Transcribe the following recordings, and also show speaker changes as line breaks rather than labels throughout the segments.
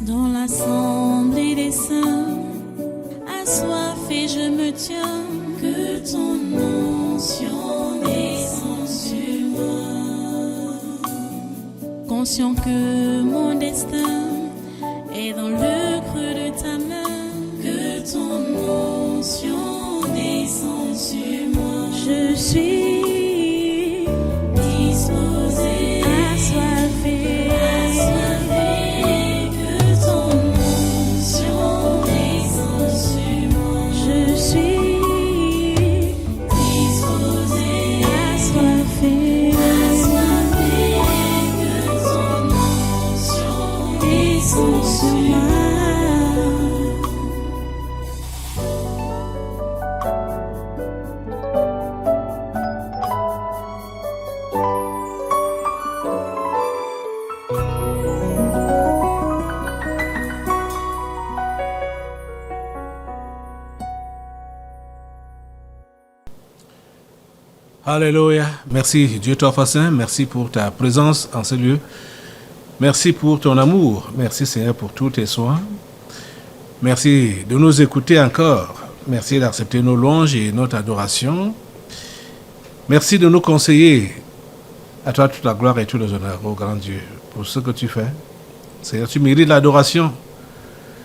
Dans l'assemblée des saints, assoiffé je me tiens, que ton onction descende sur moi. Conscient que mon destin est dans le creux de ta main, que ton onction descende sur moi. Je suis disposé, assoiffé, que ton onction descende sur moi. Je suis disposé, assoiffé, que ton onction descende sur moi.
Alléluia. Merci Dieu Tout-Puissant. Merci pour ta présence en ce lieu. Merci pour ton amour. Merci Seigneur pour tous tes soins. Merci de nous écouter encore. Merci d'accepter nos louanges et notre adoration. Merci de nous conseiller. À toi toute la gloire et tout les honneurs, ô grand Dieu, pour ce que tu fais. Seigneur, tu mérites l'adoration.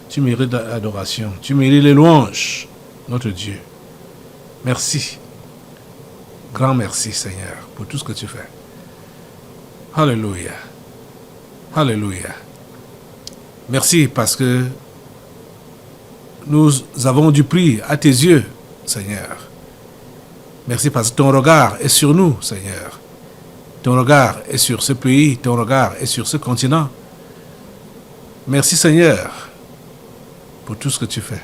Tu mérites l'adoration. Tu mérites les louanges, notre Dieu. Merci. Grand merci, Seigneur, pour tout ce que tu fais. Alléluia. Alléluia. Merci parce que nous avons du prix à tes yeux, Seigneur. Merci parce que ton regard est sur nous, Seigneur. Ton regard est sur ce pays, ton regard est sur ce continent. Merci, Seigneur, pour tout ce que tu fais.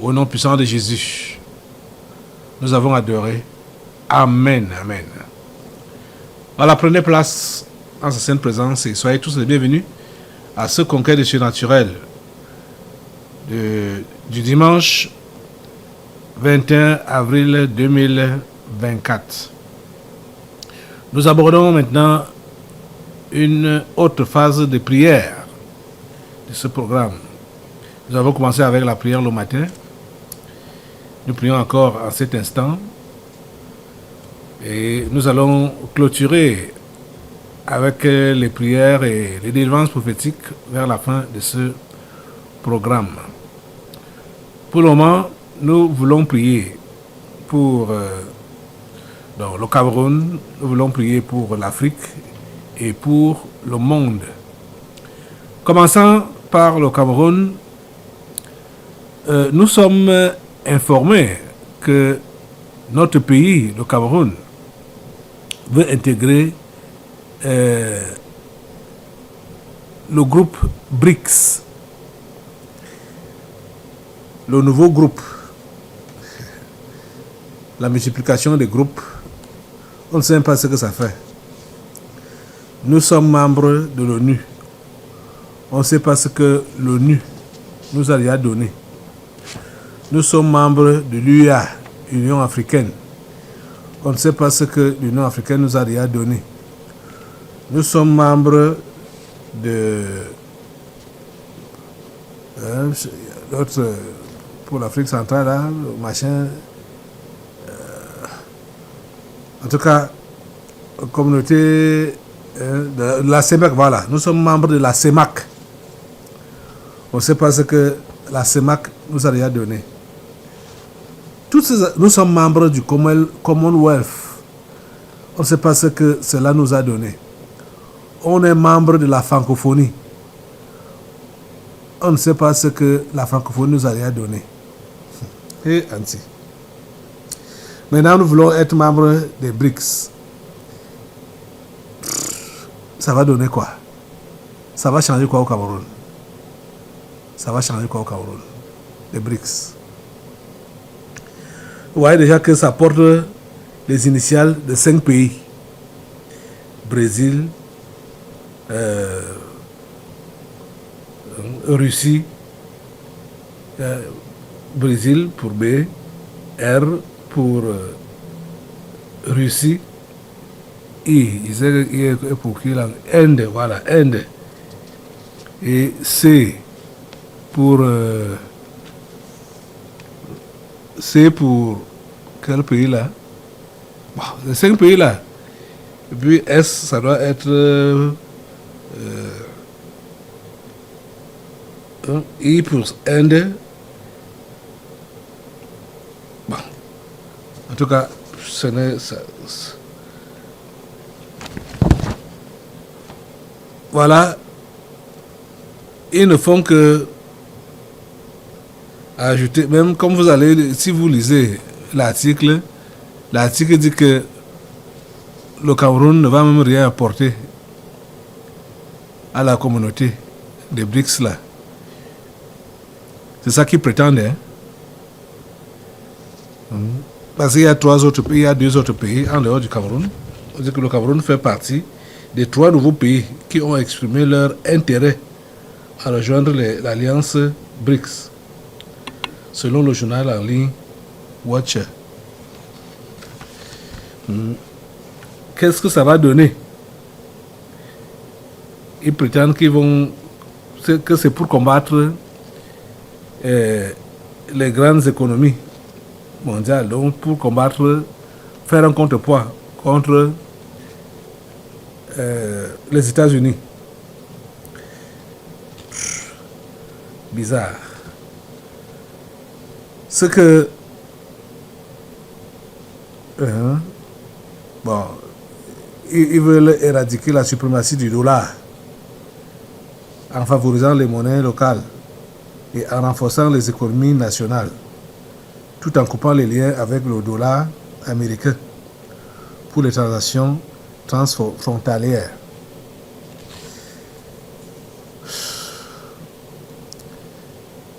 Au nom puissant de Jésus, nous avons adoré. Amen, amen. Voilà, prenez place en sa sainte présence et soyez tous les bienvenus à ce conquête de surnaturel du dimanche 21 avril 2024. Nous abordons maintenant une autre phase de prière de ce programme. Nous avons commencé avec la prière le matin. Nous prions encore en cet instant. Et nous allons clôturer avec les prières et les délivrances prophétiques vers la fin de ce programme. Pour le moment, nous voulons prier pour le Cameroun, nous voulons prier pour l'Afrique et pour le monde. Commençant par le Cameroun, nous sommes informés que notre pays, le Cameroun, veut intégrer le groupe BRICS, le nouveau groupe, la multiplication des groupes. On ne sait pas ce que ça fait. Nous sommes membres de l'ONU. On ne sait pas ce que l'ONU nous a déjà donné. Nous sommes membres de l'UA, Union africaine. On ne sait pas ce que l'Union africaine nous a déjà donné. Nous sommes membres de l'autre pour l'Afrique centrale, là, machin. En tout cas, communauté de la CEMAC, voilà. Nous sommes membres de la CEMAC. On ne sait pas ce que la CEMAC nous a déjà donné. Nous sommes membres du Commonwealth. On ne sait pas ce que cela nous a donné. On est membre de la francophonie. On ne sait pas ce que la francophonie nous a déjà donné. Et ainsi. Maintenant, nous voulons être membres des BRICS. Ça va donner quoi? Ça va changer quoi au Cameroun? Ça va changer quoi au Cameroun? Les BRICS. Vous voyez déjà que ça porte les initiales de 5 pays. Brésil, Russie, Brésil pour B, R pour Russie, I pour qui là? Inde, voilà, Inde. Et C pour quel pays là? Bon, les 5 pays là. Et puis S, ça doit être I pour Inde. Bon. En tout cas, ce n'est ça. Voilà. Ils ne font que ajouter, même comme vous allez, si vous lisez l'article dit que le Cameroun ne va même rien apporter à la communauté des BRICS là. C'est ça qu'ils prétendent. Hein? Parce qu'il y a 3 autres pays, il y a 2 autres pays en dehors du Cameroun. On dit que le Cameroun fait partie des 3 nouveaux pays qui ont exprimé leur intérêt à rejoindre l'alliance BRICS, selon le journal en ligne Watcher. Qu'est-ce que ça va donner? Ils prétendent que c'est pour combattre les grandes économies mondiales, donc pour faire un contrepoids contre les États-Unis. Bizarre. Ce que bon, ils veulent éradiquer la suprématie du dollar en favorisant les monnaies locales et en renforçant les économies nationales, tout en coupant les liens avec le dollar américain pour les transactions transfrontalières.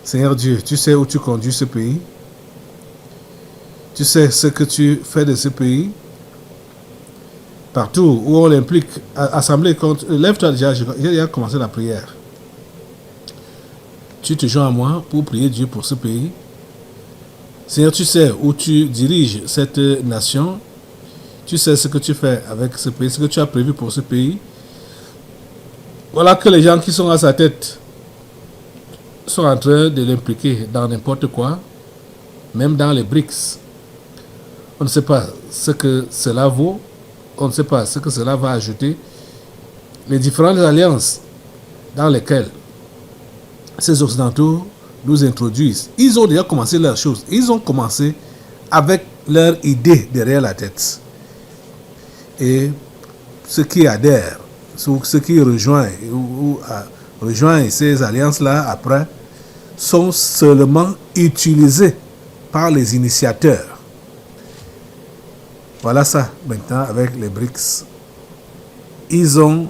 Seigneur Dieu, tu sais où tu conduis ce pays. Tu sais ce que tu fais de ce pays. Partout où on l'implique, assemblée contre... Lève-toi déjà, j'ai commencé la prière. Tu te joins à moi pour prier Dieu pour ce pays. Seigneur, tu sais où tu diriges cette nation. Tu sais ce que tu fais avec ce pays, ce que tu as prévu pour ce pays. Voilà que les gens qui sont à sa tête sont en train de l'impliquer dans n'importe quoi, même dans les BRICS. On ne sait pas ce que cela vaut, on ne sait pas ce que cela va ajouter. Les différentes alliances dans lesquelles ces Occidentaux nous introduisent, ils ont déjà commencé leurs choses. Ils ont commencé avec leur idée derrière la tête. Et ceux qui adhèrent, ceux qui rejoignent ces alliances-là après, sont seulement utilisés par les initiateurs. Voilà ça, maintenant, avec les BRICS. Ils ont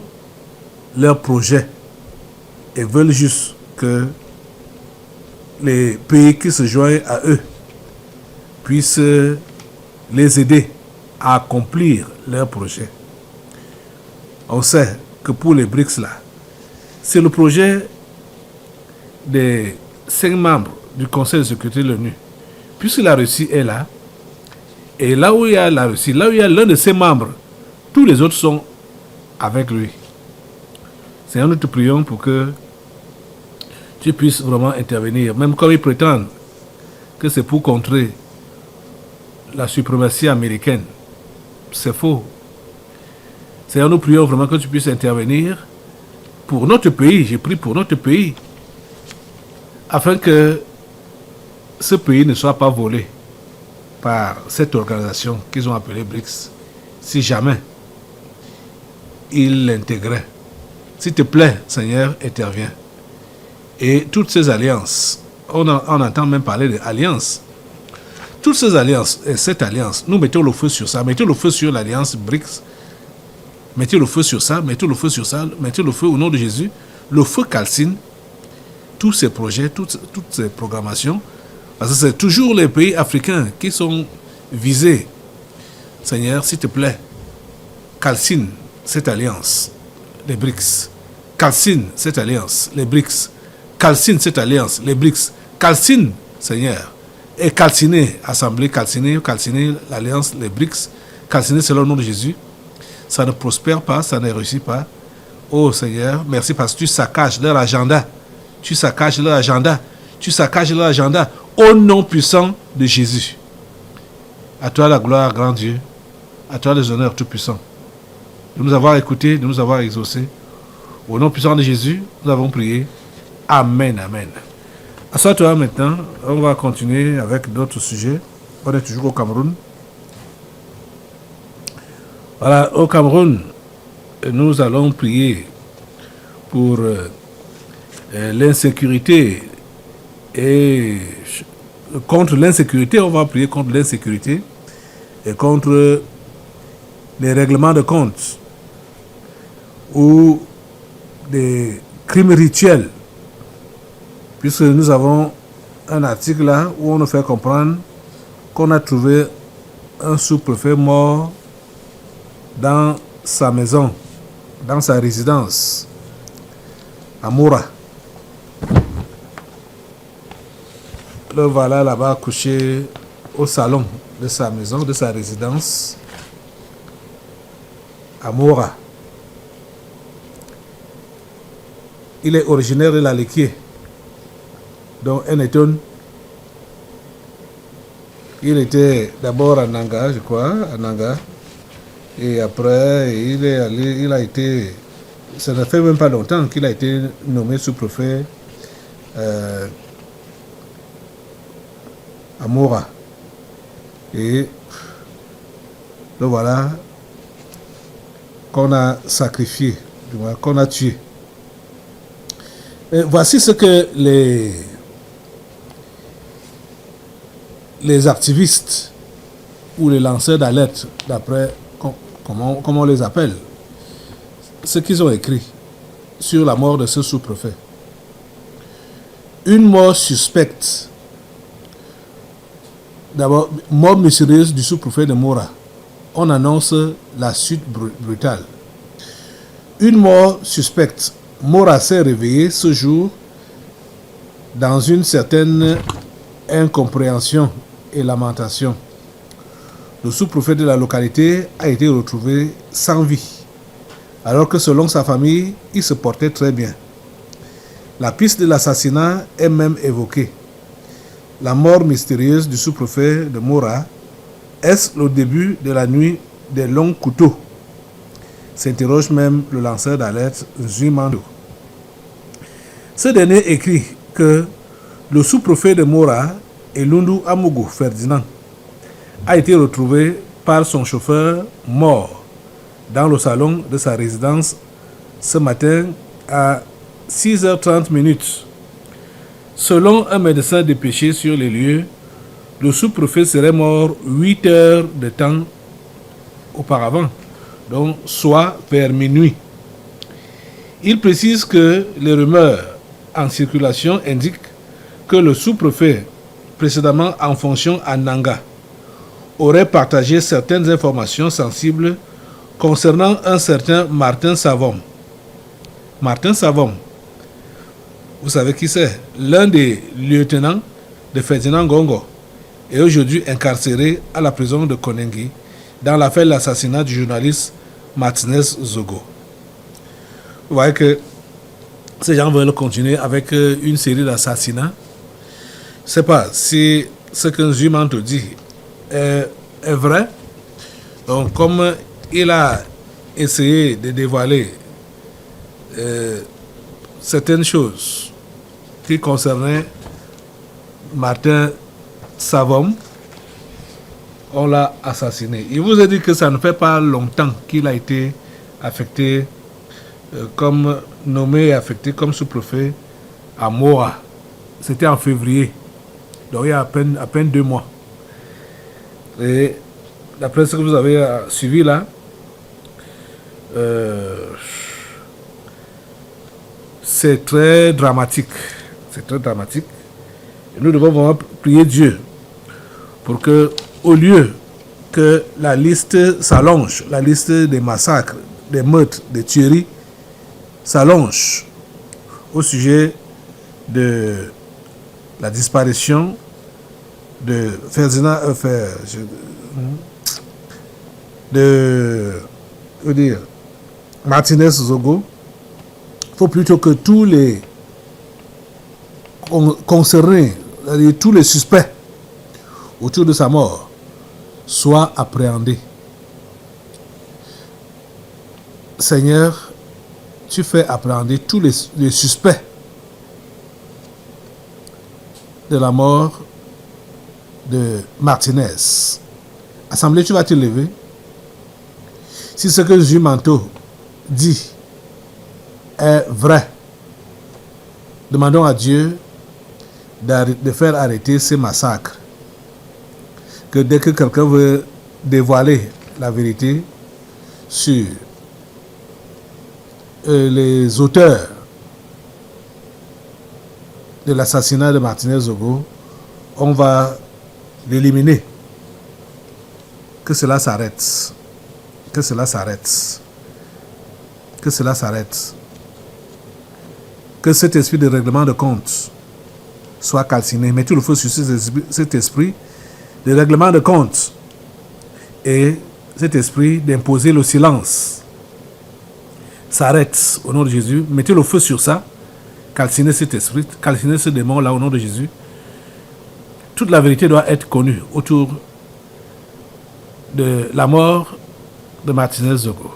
leur projet et veulent juste que les pays qui se joignent à eux puissent les aider à accomplir leur projet. On sait que pour les BRICS là, c'est le projet des 5 membres du Conseil de sécurité de l'ONU. Puisque la Russie est là, et là où il y a la Russie, là où il y a l'un de ses membres, tous les autres sont avec lui. Seigneur, nous te prions pour que tu puisses vraiment intervenir, même comme ils prétendent que c'est pour contrer la suprématie américaine. C'est faux. Seigneur, nous prions vraiment que tu puisses intervenir pour notre pays. J'ai prié pour notre pays, afin que ce pays ne soit pas volé par cette organisation qu'ils ont appelée BRICS, si jamais ils l'intégraient. S'il te plaît, Seigneur, interviens. Et toutes ces alliances, on entend même parler d'alliances. Toutes ces alliances, et cette alliance, nous mettons le feu sur ça. Mettez le feu sur l'alliance BRICS. Mettez le feu sur ça, mettez le feu sur ça, mettez le feu au nom de Jésus. Le feu calcine tous ces projets, toutes ces programmations. Parce que c'est toujours les pays africains qui sont visés. Seigneur, s'il te plaît, calcine cette alliance, les BRICS. Calcine cette alliance, les BRICS. Calcine cette alliance, les BRICS. Calcine, Seigneur. Et calciner, assemblée, calciner l'alliance, les BRICS. Calciner selon le nom de Jésus. Ça ne prospère pas, ça ne réussit pas. Oh Seigneur, merci parce que tu saccages leur agenda. Tu saccages leur agenda. Tu saccages leur agenda. Au nom puissant de Jésus. À toi la gloire, grand Dieu. À toi les honneurs tout-puissants. De nous avoir écoutés, de nous avoir exaucés. Au nom puissant de Jésus, nous avons prié. Amen, amen. Assois-toi maintenant. On va continuer avec d'autres sujets. On est toujours au Cameroun. Voilà, au Cameroun, nous allons prier pour l'insécurité et contre l'insécurité, on va prier contre l'insécurité et contre les règlements de compte ou des crimes rituels, puisque nous avons un article là où on nous fait comprendre qu'on a trouvé un sous-préfet mort dans sa maison, dans sa résidence, à Moura. Le voilà là-bas couché au salon de sa maison, de sa résidence, à Moura. Il est originaire de la Léquier, donc un étonne. Il était d'abord à Nanga, je crois, à Nanga. Et après, il a été, ça ne fait même pas longtemps qu'il a été nommé sous-préfet à Moura. Et le voilà qu'on a sacrifié, qu'on a tué. Et voici ce que les activistes ou les lanceurs d'alerte, d'après comment on les appelle, ce qu'ils ont écrit sur la mort de ce sous-préfet. Une mort suspecte. D'abord, mort mystérieuse du sous-préfet de Moura. On annonce la suite brutale. Une mort suspecte. Moura s'est réveillé ce jour dans une certaine incompréhension et lamentation. Le sous-préfet de la localité a été retrouvé sans vie, alors que selon sa famille, il se portait très bien. La piste de l'assassinat est même évoquée. La mort mystérieuse du sous-préfet de Moura, est-ce le début de la nuit des longs couteaux? S'interroge même le lanceur d'alerte Zumando. Ce dernier écrit que le sous-préfet de Moura, Elundu Amougou Ferdinand, a été retrouvé par son chauffeur mort dans le salon de sa résidence ce matin à 6h30. Selon un médecin dépêché sur les lieux, le sous-préfet serait mort 8 heures de temps auparavant, donc soit vers minuit. Il précise que les rumeurs en circulation indiquent que le sous-préfet, précédemment en fonction à Nanga, aurait partagé certaines informations sensibles concernant un certain Martin Savom. Martin Savom, vous savez qui c'est? L'un des lieutenants de Ferdinand Gongo est aujourd'hui incarcéré à la prison de Konengi dans l'affaire de l'assassinat du journaliste Martinez Zogo. Vous voyez que ces gens veulent continuer avec une série d'assassinats. Je ne sais pas si ce que Zumando dit est vrai. Donc, comme il a essayé de dévoiler certaines choses qui concernaient Martin Savom, on l'a assassiné. Il vous a dit que ça ne fait pas longtemps qu'il a été affecté comme nommé et affecté comme sous-préfet à Moura. C'était en février, donc il y a à peine 2 mois. Et d'après ce que vous avez suivi là, c'est très dramatique. C'est très dramatique. Et nous devons vraiment prier Dieu pour que, au lieu que la liste s'allonge, la liste des massacres, des meurtres, des tueries s'allonge au sujet de la disparition de Ferdinand Martinez Zogo faut plutôt que tous les concernés, c'est-à-dire tous les suspects autour de sa mort, soient appréhendés. Seigneur, tu fais appréhender tous les suspects de la mort de Martinez. Assemblée, tu vas te lever. Si ce que Jules Manteau dit est vrai, demandons à Dieu de faire arrêter ces massacres. Que dès que quelqu'un veut dévoiler la vérité sur les auteurs de l'assassinat de Martinez Zogo, on va l'éliminer. Que cela s'arrête. Que cela s'arrête. Que cela s'arrête. Que cet esprit de règlement de compte soit calciné. Mettez le feu sur cet esprit de règlement de compte et cet esprit d'imposer le silence s'arrête au nom de Jésus. Mettez le feu sur ça. Calcinez cet esprit, calcinez ce démon-là au nom de Jésus. Toute la vérité doit être connue autour de la mort de Martinez Zogo.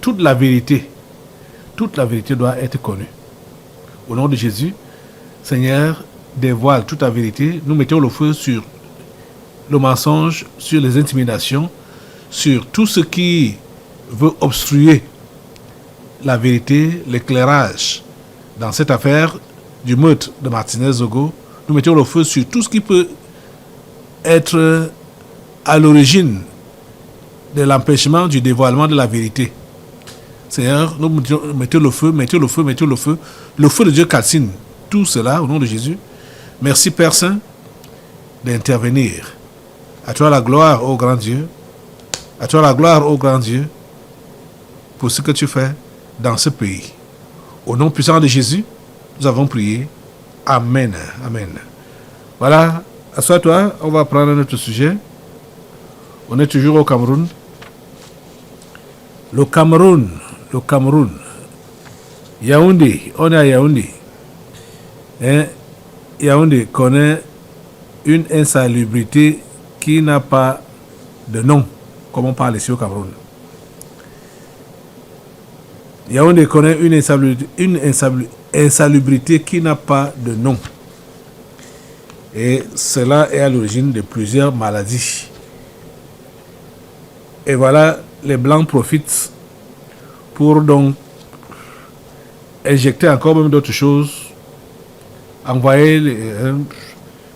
Toute la vérité doit être connue. Au nom de Jésus, Seigneur, dévoile toute la vérité. Nous mettons le feu sur le mensonge, sur les intimidations, sur tout ce qui veut obstruer la vérité, l'éclairage dans cette affaire du meurtre de Martinez Zogo. Nous mettons le feu sur tout ce qui peut être à l'origine de l'empêchement du dévoilement de la vérité. Seigneur, nous mettons le feu, mettons le feu, mettons le feu. Le feu de Dieu calcine tout cela au nom de Jésus. Merci Père Saint d'intervenir. À toi la gloire, ô grand Dieu. À toi la gloire, ô grand Dieu, pour ce que tu fais dans ce pays. Au nom puissant de Jésus, nous avons prié. Amen. Amen. Voilà, assois-toi, on va prendre notre sujet. On est toujours au Cameroun. Le Cameroun. Yaoundé, on est à Yaoundé. Yaoundé connaît une insalubrité qui n'a pas de nom, comme on parle ici au Cameroun. Yaoundé connaît une insalubrité qui n'a pas de nom. Et cela est à l'origine de plusieurs maladies. Et voilà, les Blancs profitent pour donc injecter encore même d'autres choses, envoyer,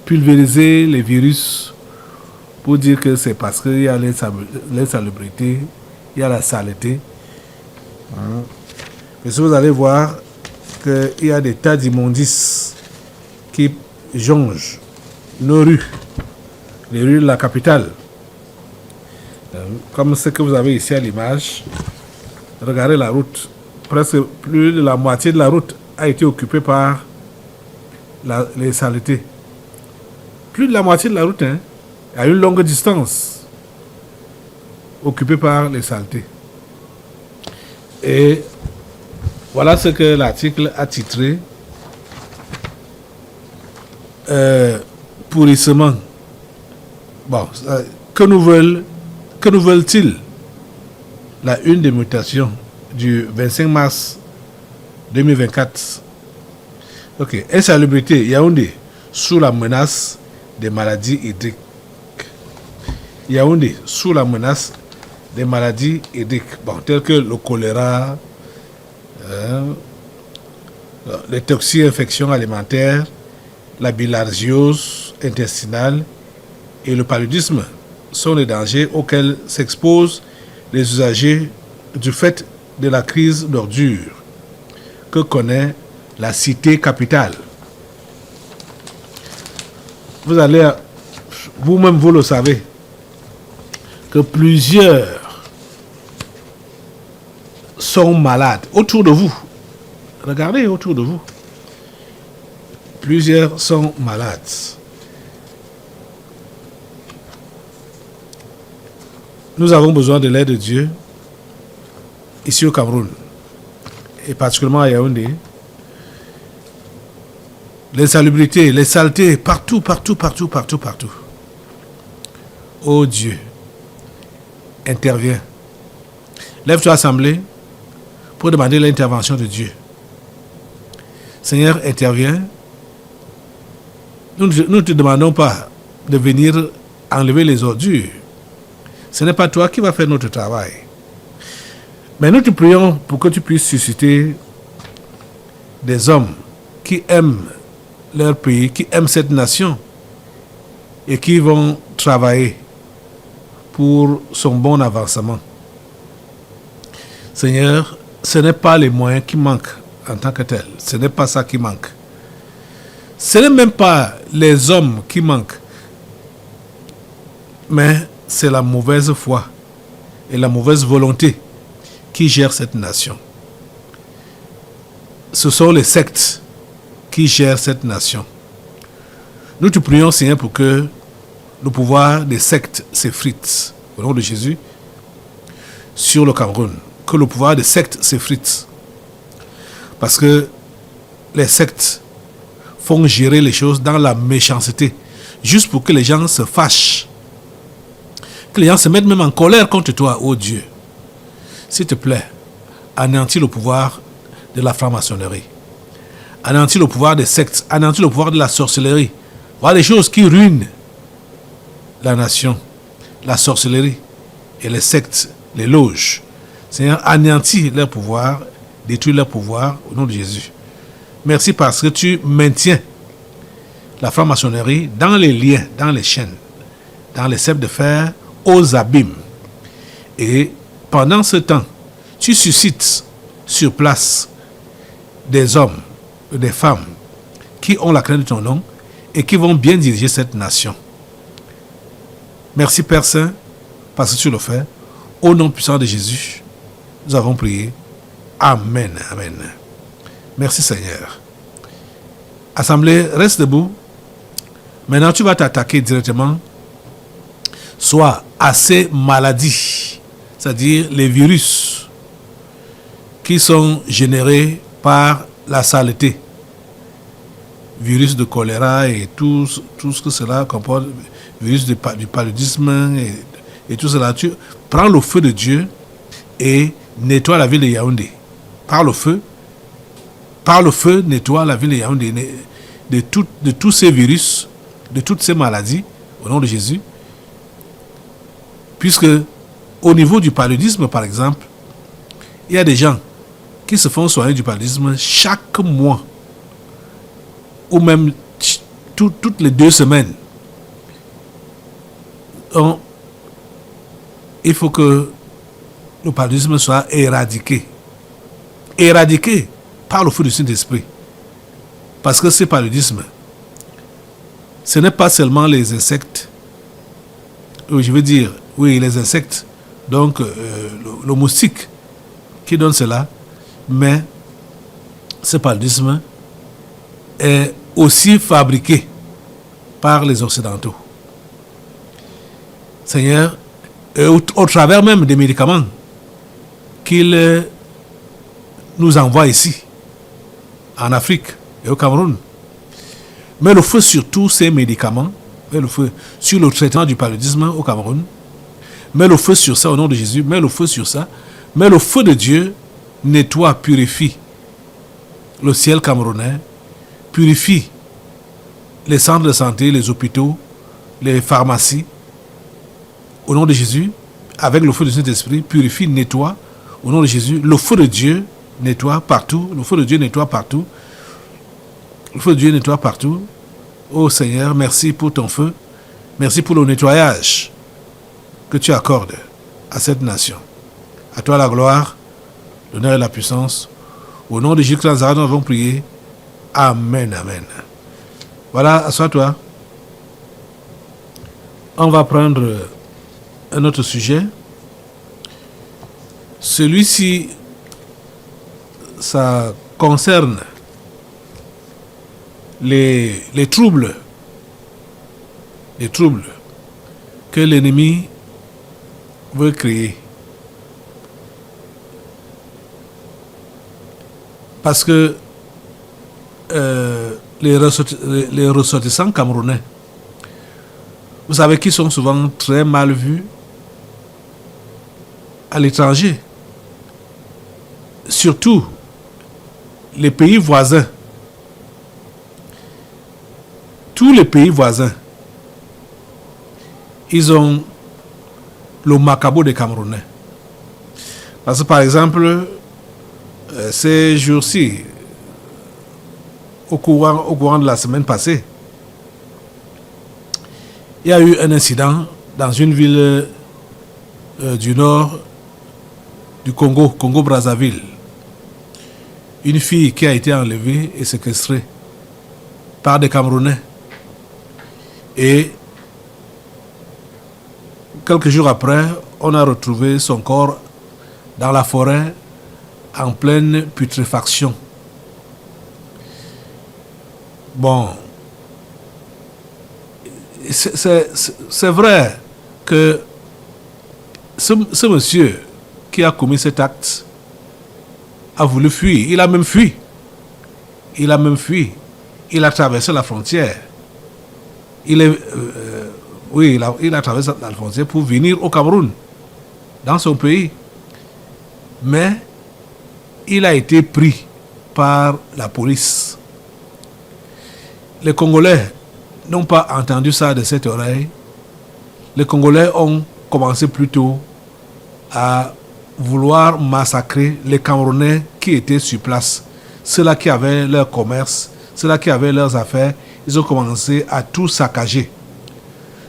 pulvériser les virus pour dire que c'est parce qu'il y a l'insalubrité, il y a la saleté. Mais si vous allez voir qu'il y a des tas d'immondices qui jongent nos rues, les rues de la capitale, comme ce que vous avez ici à l'image. Regardez la route. Presque plus de la moitié de la route a été occupée par les saletés. Plus de la moitié de la route, à une longue distance, occupée par les saletés. Et voilà ce que l'article a titré pourrissement. Bon, que nous veulent-ils? La une des mutations du 25 mars 2024. Ok. Insalubrité, Yaoundé, sous la menace des maladies hydriques. Yaoundé, sous la menace des maladies hydriques, bon, telles que le choléra, les toxi-infections alimentaires, la bilharziose intestinale et le paludisme sont les dangers auxquels s'exposent les usagers du fait de la crise d'ordures que connaît la cité capitale. Vous allez, vous-même vous le savez, que plusieurs sont malades autour de vous. Regardez autour de vous. Plusieurs sont malades. Nous avons besoin de l'aide de Dieu ici au Cameroun. et particulièrement à Yaoundé, l'insalubrité, les saletés, partout. Oh Dieu, interviens. Lève-toi, assemblée, pour demander l'intervention de Dieu. Seigneur, interviens. Nous ne te demandons pas de venir enlever les ordures. Ce n'est pas toi qui vas faire notre travail. Mais nous te prions pour que tu puisses susciter des hommes qui aiment leur pays, qui aiment cette nation et qui vont travailler pour son bon avancement. Seigneur, ce n'est pas les moyens qui manquent en tant que tels. Ce n'est pas ça qui manque. Ce n'est même pas les hommes qui manquent. Mais c'est la mauvaise foi et la mauvaise volonté qui gèrent cette nation. Ce sont les sectes qui gèrent cette nation. Nous te prions, Seigneur, pour que le pouvoir des sectes s'effrite, au nom de Jésus, sur le Cameroun. Que le pouvoir des sectes s'effrite. Parce que les sectes font gérer les choses dans la méchanceté, juste pour que les gens se fâchent, que les gens se mettent même en colère contre toi, ô Dieu. S'il te plaît, anéantis le pouvoir de la franc-maçonnerie, anéantis le pouvoir des sectes, anéantis le pouvoir de la sorcellerie. Voilà des choses qui ruinent la nation, la sorcellerie et les sectes, les loges. Seigneur, anéantis leur pouvoir, détruis leur pouvoir au nom de Jésus. Merci parce que tu maintiens la franc-maçonnerie dans les liens, dans les chaînes, dans les ceps de fer, aux abîmes. Et pendant ce temps, tu suscites sur place des hommes, des femmes qui ont la crainte de ton nom et qui vont bien diriger cette nation. Merci Père Saint, parce que tu le fais. Au nom puissant de Jésus, nous avons prié. Amen. Amen. Merci Seigneur. Assemblée, reste debout. Maintenant, tu vas t'attaquer directement soit à ces maladies, c'est-à-dire les virus qui sont générés par la saleté. Virus de choléra et tout ce que cela comporte, virus du paludisme et tout cela. Tu prends le feu de Dieu et nettoie la ville de Yaoundé. Par le feu, nettoie la ville de Yaoundé de tous ces virus, de toutes ces maladies, au nom de Jésus. Puisque au niveau du paludisme, par exemple, il y a des gens qui se font soigner du paludisme chaque mois, ou même toutes les 2 semaines. Donc, il faut que le paludisme soit éradiqué. Éradiqué par le feu du Saint-Esprit. Parce que ce paludisme, ce n'est pas seulement les insectes, je veux dire, oui, les insectes, donc le moustique qui donne cela, mais ce paludisme est aussi fabriqué par les Occidentaux. Seigneur, au travers même des médicaments qu'ils nous envoient ici, en Afrique et au Cameroun. Mets le feu sur tous ces médicaments, mets le feu sur le traitement du paludisme au Cameroun, mets le feu sur ça au nom de Jésus, mets le feu sur ça, mets le feu de Dieu, nettoie, purifie le ciel camerounais, purifie les centres de santé, les hôpitaux, les pharmacies, au nom de Jésus, avec le feu du Saint-Esprit, purifie, nettoie, au nom de Jésus, le feu de Dieu nettoie partout, le feu de Dieu nettoie partout, le feu de Dieu nettoie partout. Oh Seigneur, merci pour ton feu, merci pour le nettoyage que tu accordes à cette nation. À toi la gloire, l'honneur et la puissance. Au nom de Jésus-Christ Nazareth, nous avons prié. Amen, amen. Voilà, assois-toi. On va prendre un autre sujet. Celui-ci, ça concerne les troubles que l'ennemi veut créer. Parce que les ressortissants camerounais, vous savez qu'ils sont souvent très mal vus à l'étranger. Surtout les pays voisins. Tous les pays voisins, ils ont le macabo des Camerounais. Parce que par exemple, ces jours-ci, au courant de la semaine passée, il y a eu un incident dans une ville du nord du Congo, Congo-Brazzaville. Une fille qui a été enlevée et séquestrée par des Camerounais. Et quelques jours après, on a retrouvé son corps dans la forêt en pleine putréfaction. Bon, c'est vrai que ce monsieur qui a commis cet acte a voulu fuir. Il a même fui. Il a traversé la frontière. Il a traversé la frontière pour venir au Cameroun, dans son pays. Mais il a été pris par la police. Les Congolais n'ont pas entendu ça de cette oreille. Les Congolais ont commencé plutôt à vouloir massacrer les Camerounais qui étaient sur place. Ceux-là qui avaient leur commerce, ceux-là qui avaient leurs affaires, ils ont commencé à tout saccager,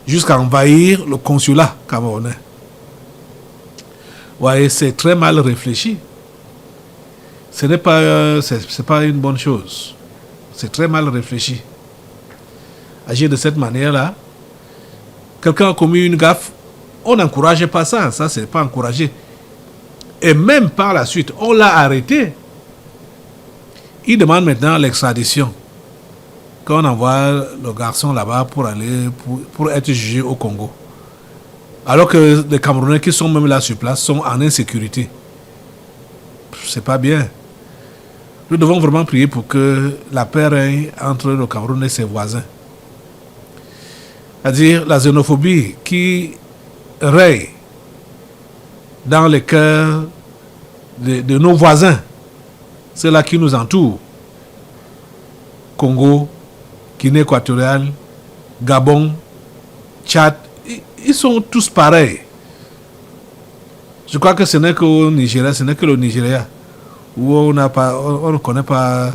jusqu'à envahir le consulat camerounais. Vous voyez, c'est très mal réfléchi. Ce n'est pas, c'est pas une bonne chose. C'est très mal réfléchi. Agir de cette manière-là, quelqu'un a commis une gaffe, on n'encourageait pas ça. Ça, c'est pas encouragé. Et même par la suite, on l'a arrêté. Il demande maintenant l'extradition. Qu'on envoie le garçon là-bas pour être jugé au Congo. Alors que les Camerounais qui sont même là sur place sont en insécurité. C'est pas bien. Nous devons vraiment prier pour que la paix règne entre le Cameroun et ses voisins. C'est-à-dire la xénophobie qui règne dans les cœurs de nos voisins, ceux-là qui nous entourent. Congo, Guinée équatoriale, Gabon, Tchad, ils sont tous pareils. Je crois que ce n'est qu'au Nigeria, ce n'est que le Nigeria où on ne connaît pas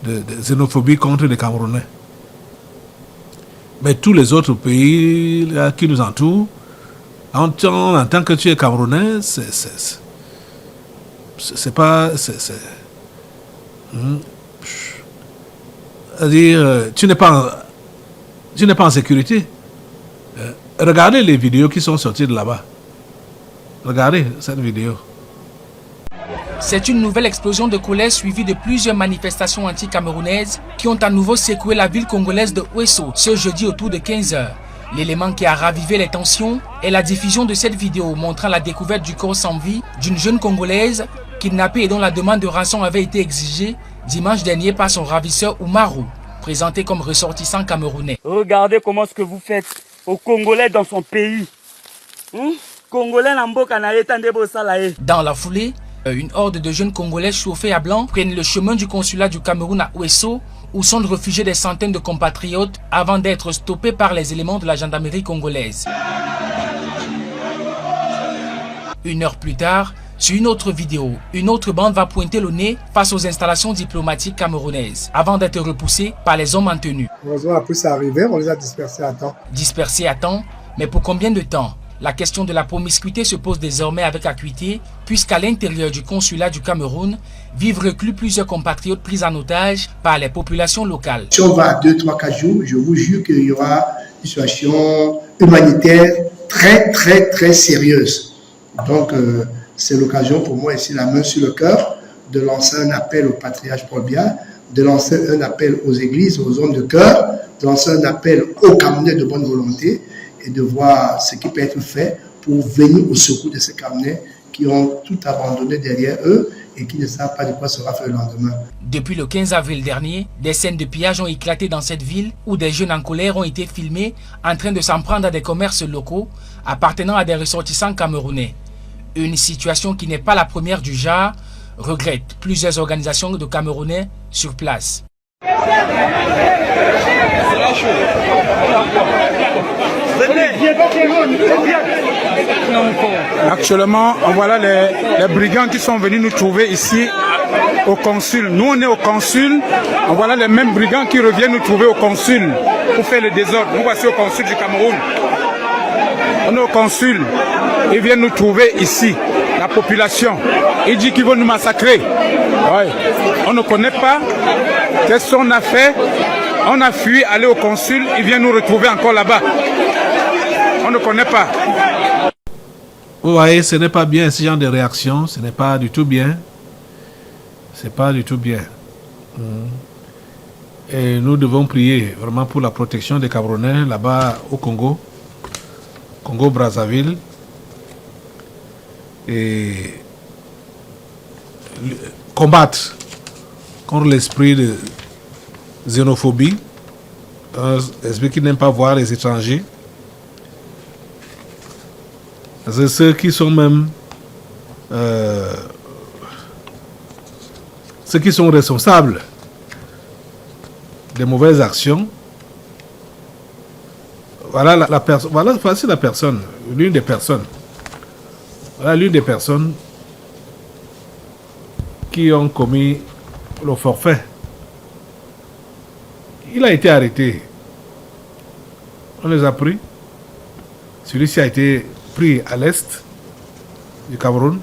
de xénophobie contre les Camerounais. Mais tous les autres pays là, qui nous entourent, en tant que tu es Camerounais, c'est pas... C'est-à-dire, tu n'es pas en sécurité. Regardez les vidéos qui sont sorties de là-bas. Regardez cette vidéo.
C'est une nouvelle explosion de colère suivie de plusieurs manifestations anti-camerounaises qui ont à nouveau secoué la ville congolaise de Ouesso ce jeudi autour de 15h. L'élément qui a ravivé les tensions est la diffusion de cette vidéo montrant la découverte du corps sans vie d'une jeune Congolaise kidnappée et dont la demande de rançon avait été exigée dimanche dernier par son ravisseur Oumarou, présenté comme ressortissant camerounais.
Regardez comment ce que vous faites aux Congolais dans son pays.
Dans la foulée, une horde de jeunes Congolais chauffés à blanc prennent le chemin du consulat du Cameroun à Ouesso, où sont réfugiés des centaines de compatriotes avant d'être stoppés par les éléments de la gendarmerie congolaise. Une heure plus tard, sur une autre vidéo, une autre bande va pointer le nez face aux installations diplomatiques camerounaises, avant d'être repoussée par les hommes en tenue.
Heureusement, après ça arrivé, on les a dispersés à temps.
Dispersés à temps, mais pour combien de temps? La question de la promiscuité se pose désormais avec acuité, puisqu'à l'intérieur du consulat du Cameroun, vivent reclus plusieurs compatriotes pris en otage par les populations locales.
Si on va à 2, 3, 4 jours, je vous jure qu'il y aura une situation humanitaire très, très, très sérieuse. Donc, c'est l'occasion pour moi, ici, la main sur le cœur, de lancer un appel au patriarche Paul Biya, de lancer un appel aux églises, aux hommes de cœur, de lancer un appel aux Camerounais de bonne volonté, et de voir ce qui peut être fait pour venir au secours de ces Camerounais qui ont tout abandonné derrière eux et qui ne savent pas de quoi sera fait le lendemain.
Depuis le 15 avril dernier, des scènes de pillage ont éclaté dans cette ville où des jeunes en colère ont été filmés en train de s'en prendre à des commerces locaux appartenant à des ressortissants camerounais. Une situation qui n'est pas la première du genre, regrettent plusieurs organisations de Camerounais sur place.
Actuellement, voilà les brigands qui sont venus nous trouver ici au consul. Nous, on est au consul. Voilà les mêmes brigands qui reviennent nous trouver au consul pour faire le désordre. Nous voici au consul du Cameroun. On est au consul. Ils viennent nous trouver ici, la population. Ils disent qu'ils vont nous massacrer. Ouais. On ne connaît pas. Qu'est-ce qu'on a fait? On a fui, aller au consul. Ils viennent nous retrouver encore là-bas. On ne connaît pas.
Vous voyez, ce n'est pas bien ce genre de réaction. Ce n'est pas du tout bien. C'est pas du tout bien. Et nous devons prier vraiment pour la protection des Camerounais là-bas au Congo. Congo-Brazzaville. Et combattre contre l'esprit de xénophobie, l'esprit qui n'aime pas voir les étrangers. C'est ceux qui sont même ceux qui sont responsables des mauvaises actions. Voilà voici la personne, l'une des personnes. Voilà l'une des personnes qui ont commis le forfait. Il a été arrêté. On les a pris. Celui-ci a été pris à l'est du Cameroun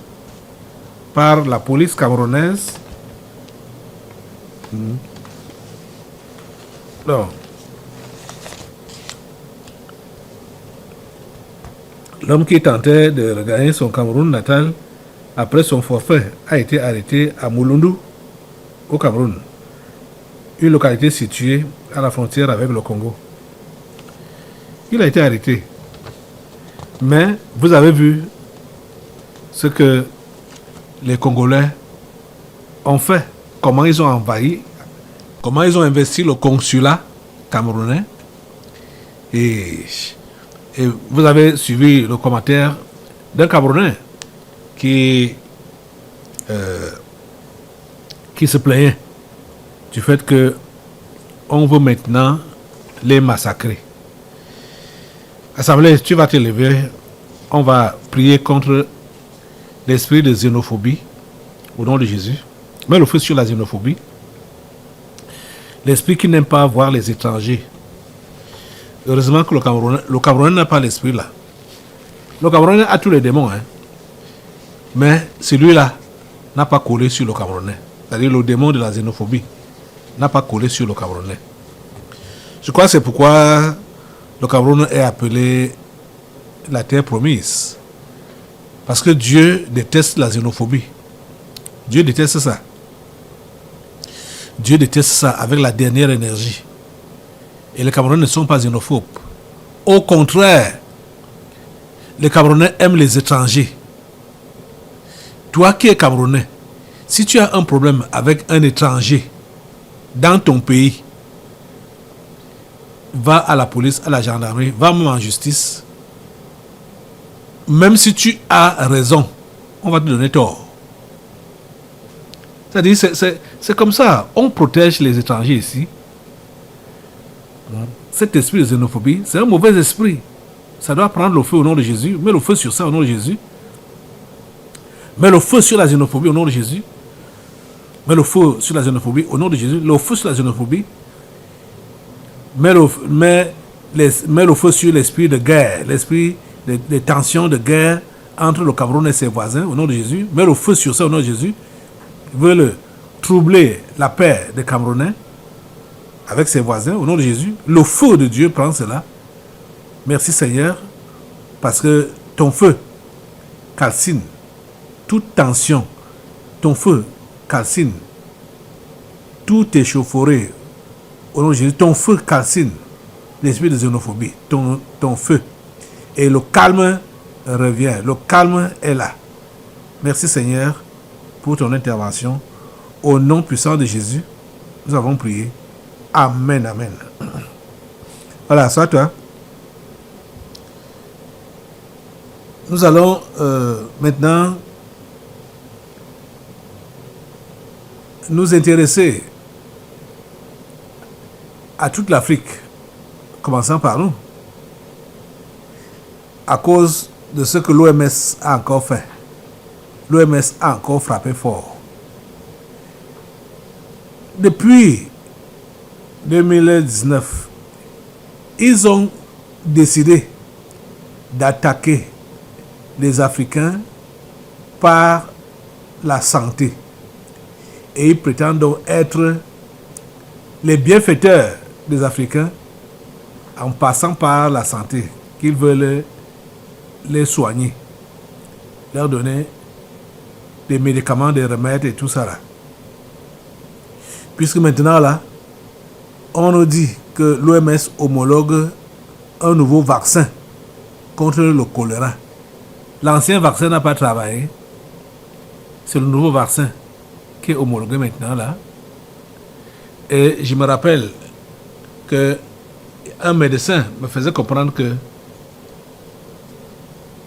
par la police camerounaise. Non. L'homme qui tentait de regagner son Cameroun natal après son forfait a été arrêté à Moulundu, au Cameroun, une localité située à la frontière avec le Congo. Il a été arrêté. Mais vous avez vu ce que les Congolais ont fait, comment ils ont envahi, comment ils ont investi le consulat camerounais. Et vous avez suivi le commentaire d'un Camerounais qui se plaignait du fait que on veut maintenant les massacrer. Assemblée, tu vas te lever, on va prier contre l'esprit de xénophobie au nom de Jésus. Mets le feu sur la xénophobie. L'esprit qui n'aime pas voir les étrangers. Heureusement que le Camerounais n'a pas l'esprit là. Le Camerounais a tous les démons, hein. Mais celui-là n'a pas collé sur le Camerounais. C'est-à-dire le démon de la xénophobie n'a pas collé sur le Camerounais. Je crois que c'est pourquoi le Cameroun est appelé la terre promise. Parce que Dieu déteste la xénophobie. Dieu déteste ça. Dieu déteste ça avec la dernière énergie. Et les Camerounais ne sont pas xénophobes. Au contraire, les Camerounais aiment les étrangers. Toi qui es Camerounais, si tu as un problème avec un étranger dans ton pays, va à la police, à la gendarmerie, va même en justice. Même si tu as raison, on va te donner tort. C'est-à-dire, c'est comme ça. On protège les étrangers ici. Cet esprit de xénophobie, c'est un mauvais esprit. Ça doit prendre le feu au nom de Jésus. Mets le feu sur ça au nom de Jésus. Mets le feu sur la xénophobie au nom de Jésus. Mets le feu sur la xénophobie au nom de Jésus. Le feu sur la xénophobie. Mets le feu sur l'esprit de guerre, l'esprit des tensions de guerre entre le Cameroun et ses voisins au nom de Jésus. Mets le feu sur ça au nom de Jésus. Ils veulent troubler la paix des Camerounais avec ses voisins au nom de Jésus. Le feu de Dieu prend cela. Merci Seigneur, parce que ton feu calcine toute tension. Ton feu calcine toute échauffourée au nom de Jésus. Ton feu calcine l'esprit de xénophobie. Ton feu. Et le calme revient. Le calme est là. Merci Seigneur. pour ton intervention. Au nom puissant de Jésus, nous avons prié. Amen, amen. Voilà, sois toi. Nous allons maintenant nous intéresser à toute l'Afrique, commençant par nous, à cause de ce que l'OMS a encore fait. L'OMS a encore frappé fort. Depuis 2019, ils ont décidé d'attaquer les Africains par la santé. Et ils prétendent donc être les bienfaiteurs des Africains en passant par la santé, qu'ils veulent les soigner, leur donner des médicaments, des remèdes et tout ça là. Puisque maintenant là, on nous dit que l'OMS homologue un nouveau vaccin contre le choléra. L'ancien vaccin n'a pas travaillé. C'est le nouveau vaccin qui est homologué maintenant là. Et je me rappelle qu'un médecin me faisait comprendre que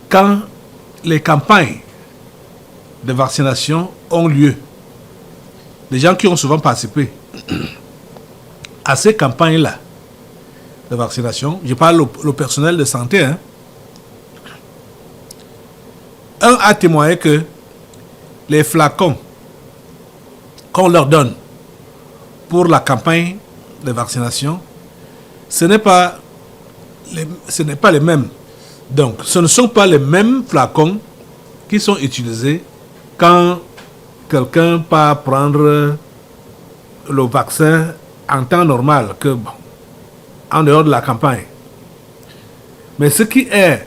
quand les campagnes de vaccination ont lieu, les gens qui ont souvent participé à ces campagnes-là de vaccination, je parle au personnel de santé, hein, un a témoigné que les flacons qu'on leur donne pour la campagne de vaccination, ce n'est pas les mêmes. Donc, ce ne sont pas les mêmes flacons qui sont utilisés quand quelqu'un part prendre le vaccin en temps normal, que bon, en dehors de la campagne. Mais ce qui est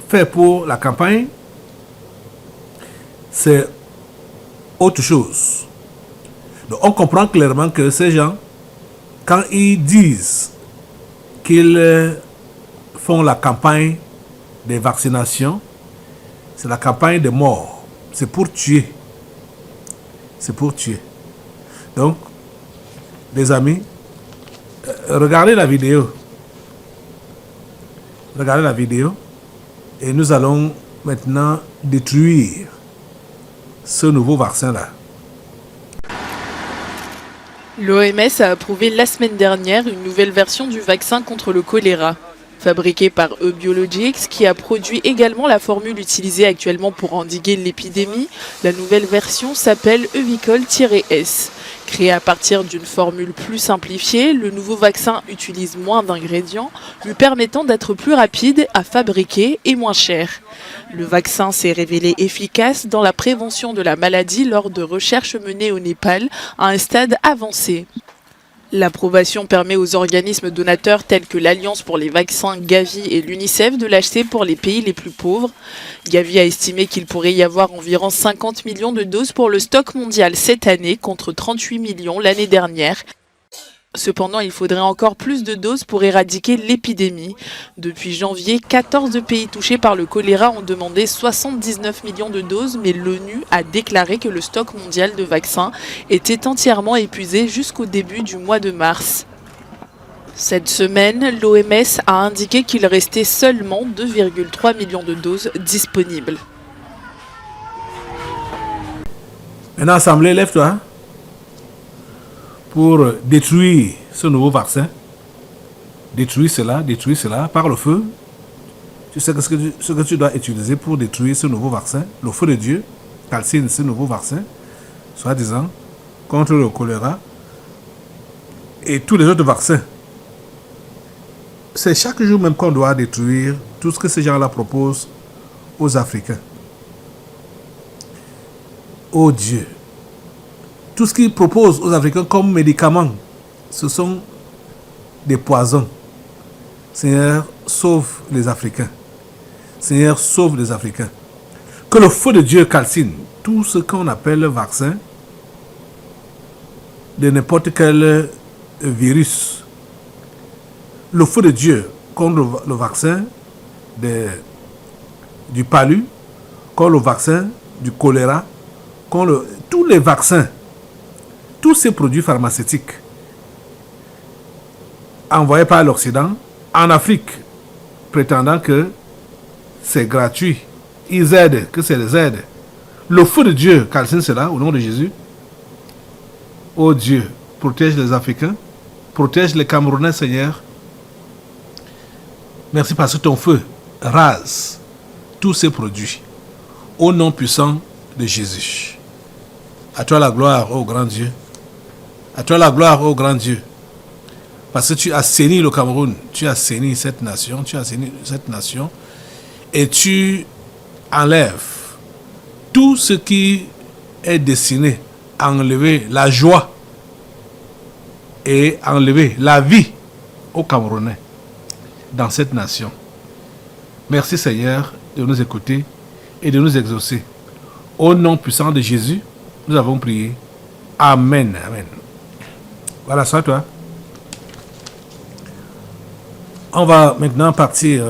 fait pour la campagne, c'est autre chose. Donc on comprend clairement que ces gens, quand ils disent qu'ils font la campagne des vaccinations, c'est la campagne de mort. C'est pour tuer. C'est pour tuer. Donc, les amis, regardez la vidéo. Regardez la vidéo. Et nous allons maintenant détruire ce nouveau vaccin-là.
L'OMS a approuvé la semaine dernière une nouvelle version du vaccin contre le choléra. Fabriqué par eBiologics, qui a produit également la formule utilisée actuellement pour endiguer l'épidémie, la nouvelle version s'appelle Evicol-S. Créé à partir d'une formule plus simplifiée, le nouveau vaccin utilise moins d'ingrédients, lui permettant d'être plus rapide à fabriquer et moins cher. Le vaccin s'est révélé efficace dans la prévention de la maladie lors de recherches menées au Népal à un stade avancé. L'approbation permet aux organismes donateurs tels que l'Alliance pour les vaccins Gavi et l'UNICEF de l'acheter pour les pays les plus pauvres. Gavi a estimé qu'il pourrait y avoir environ 50 millions de doses pour le stock mondial cette année contre 38 millions l'année dernière. Cependant, il faudrait encore plus de doses pour éradiquer l'épidémie. Depuis janvier, 14 pays touchés par le choléra ont demandé 79 millions de doses, mais l'ONU a déclaré que le stock mondial de vaccins était entièrement épuisé jusqu'au début du mois de mars. Cette semaine, l'OMS a indiqué qu'il restait seulement 2,3 millions de doses disponibles.
Maintenant, Assemblée, lève-toi pour détruire ce nouveau vaccin. Détruire cela par le feu. Tu sais ce que tu dois utiliser pour détruire ce nouveau vaccin. Le feu de Dieu calcine ce nouveau vaccin, soi-disant, contre le choléra et tous les autres vaccins. C'est chaque jour même qu'on doit détruire tout ce que ces gens-là proposent aux Africains. Oh Dieu! Tout ce qu'ils proposent aux Africains comme médicaments, ce sont des poisons. Seigneur, sauve les Africains. Seigneur, sauve les Africains. Que le feu de Dieu calcine tout ce qu'on appelle vaccin de n'importe quel virus. Le feu de Dieu contre le vaccin du palu, contre le vaccin du choléra, contre tous les vaccins, tous ces produits pharmaceutiques envoyés par l'Occident en Afrique, prétendant que c'est gratuit, ils aident, que c'est des aides. Le feu de Dieu calcine cela au nom de Jésus. Oh Dieu, protège les Africains, protège les Camerounais, Seigneur. Merci parce que ton feu rase tous ces produits. Au nom puissant de Jésus. À toi la gloire, ô grand Dieu. À toi la gloire, ô grand Dieu. Parce que tu as saigné le Cameroun, tu as saigné cette nation, et tu enlèves tout ce qui est destiné à enlever la joie et enlever la vie aux Camerounais dans cette nation. Merci Seigneur de nous écouter et de nous exaucer. Au nom puissant de Jésus, nous avons prié. Amen. Amen. Voilà, ça toi. On va maintenant partir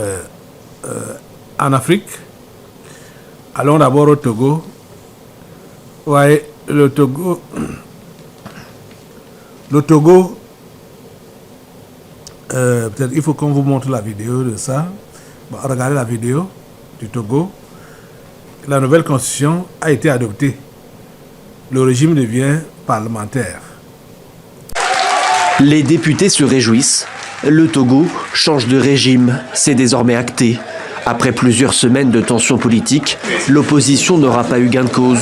en Afrique. Allons d'abord au Togo. Ouais, le Togo. Le Togo. Peut-être il faut qu'on vous montre la vidéo de ça. Bon, regardez la vidéo du Togo. La nouvelle constitution a été adoptée. Le régime devient parlementaire.
Les députés se réjouissent. Le Togo change de régime. C'est désormais acté. Après plusieurs semaines de tensions politiques, l'opposition n'aura pas eu gain de cause.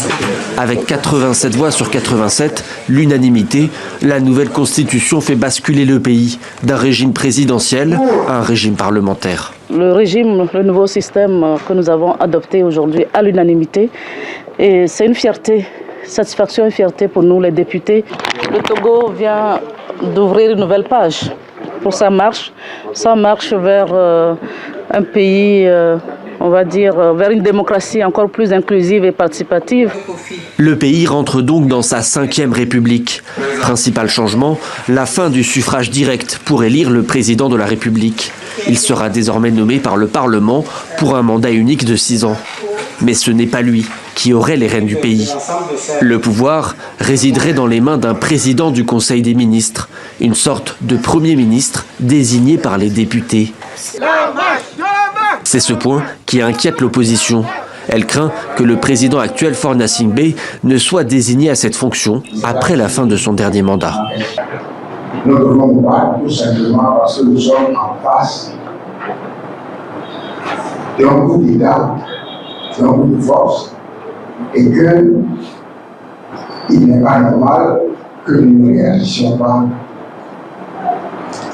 Avec 87 voix sur 87, l'unanimité, la nouvelle constitution fait basculer le pays d'un régime présidentiel à un régime parlementaire.
Le régime, le nouveau système que nous avons adopté aujourd'hui à l'unanimité, et c'est une fierté, satisfaction et fierté pour nous les députés. Le Togo vient d'ouvrir une nouvelle page pour sa marche vers un pays, on va dire, vers une démocratie encore plus inclusive et participative.
Le pays rentre donc dans sa 5e République. Principal changement, la fin du suffrage direct pour élire le président de la République. Il sera désormais nommé par le Parlement pour un mandat unique de 6 ans. Mais ce n'est pas lui qui aurait les rênes du pays. Le pouvoir résiderait dans les mains d'un président du Conseil des ministres, une sorte de Premier ministre désigné par les députés. C'est ce point qui inquiète l'opposition. Elle craint que le président actuel, Faure Gnassingbé, ne soit désigné à cette fonction après la fin de son dernier mandat.
Nous devons nous battre tout simplement parce que nous sommes en face d'un coup d'État, d'un coup de force, et qu'il n'est pas normal que nous ne réagissions pas